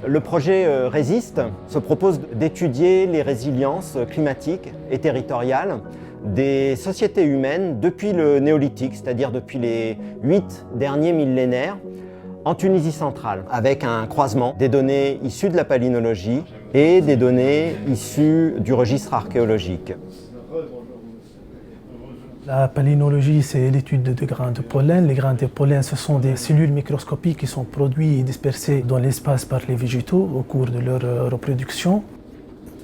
Le projet Résiste se propose d'étudier les résiliences climatiques et territoriales des sociétés humaines depuis le néolithique, c'est-à-dire depuis les 8 derniers millénaires, en Tunisie centrale, avec un croisement des données issues de la palynologie et des données issues du registre archéologique. La palynologie, c'est l'étude de grains de pollen. Les grains de pollen, ce sont des cellules microscopiques qui sont produits et dispersés dans l'espace par les végétaux au cours de leur reproduction.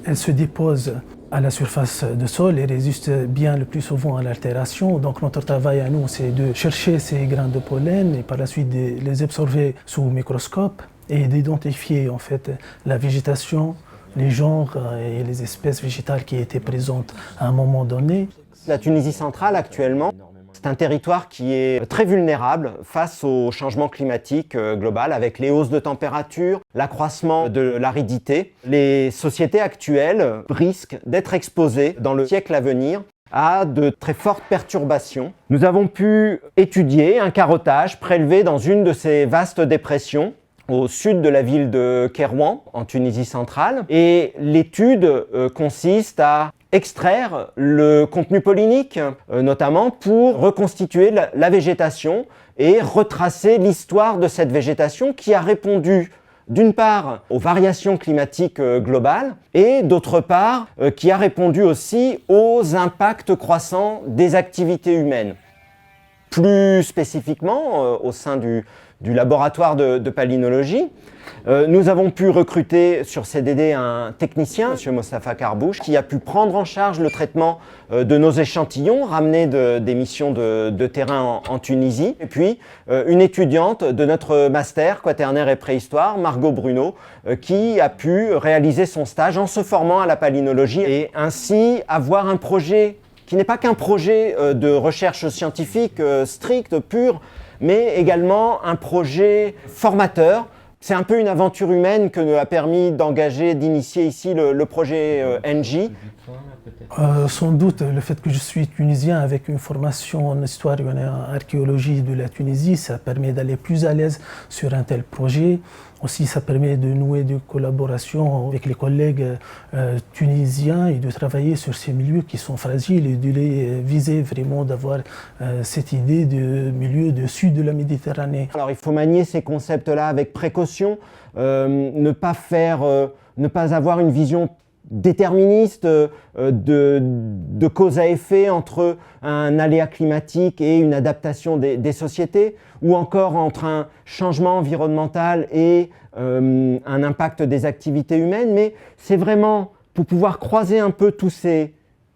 Elles se déposent à la surface du sol et résistent bien le plus souvent à l'altération. Donc notre travail à nous, c'est de chercher ces grains de pollen et par la suite de les absorber sous microscope et d'identifier en fait la végétation, les genres et les espèces végétales qui étaient présentes à un moment donné. La Tunisie centrale actuellement, c'est un territoire qui est très vulnérable face au changement climatique global avec les hausses de température, l'accroissement de l'aridité. Les sociétés actuelles risquent d'être exposées dans le siècle à venir à de très fortes perturbations. Nous avons pu étudier un carottage prélevé dans une de ces vastes dépressions au sud de la ville de Kérouan, en Tunisie centrale. Et l'étude consiste à extraire le contenu pollinique, notamment pour reconstituer la végétation et retracer l'histoire de cette végétation qui a répondu d'une part aux variations climatiques globales et d'autre part qui a répondu aussi aux impacts croissants des activités humaines. Plus spécifiquement, au sein du laboratoire de palynologie, nous avons pu recruter sur CDD un technicien, M. Mostafa Karbouch, qui a pu prendre en charge le traitement de nos échantillons ramenés des missions de terrain en Tunisie. Et puis une étudiante de notre master quaternaire et préhistoire, Margot Bruno, qui a pu réaliser son stage en se formant à la palynologie et ainsi avoir un projet qui n'est pas qu'un projet de recherche scientifique strict, pur, mais également un projet formateur. C'est un peu une aventure humaine que nous a permis d'engager, d'initier ici le projet NJ. Sans doute, le fait que je suis tunisien avec une formation en histoire et en archéologie de la Tunisie, ça permet d'aller plus à l'aise sur un tel projet. Aussi, ça permet de nouer des collaborations avec les collègues tunisiens et de travailler sur ces milieux qui sont fragiles et de les viser vraiment d'avoir cette idée de milieu du sud de la Méditerranée. Alors, il faut manier ces concepts-là avec précaution, ne pas avoir une vision déterministe de cause à effet entre un aléa climatique et une adaptation des sociétés, ou encore entre un changement environnemental et un impact des activités humaines, mais c'est vraiment pour pouvoir croiser un peu tous ces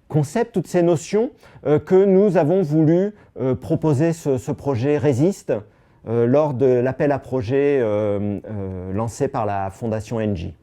concepts, toutes ces notions que nous avons voulu proposer ce projet Résiste lors de l'appel à projet lancé par la Fondation NJ.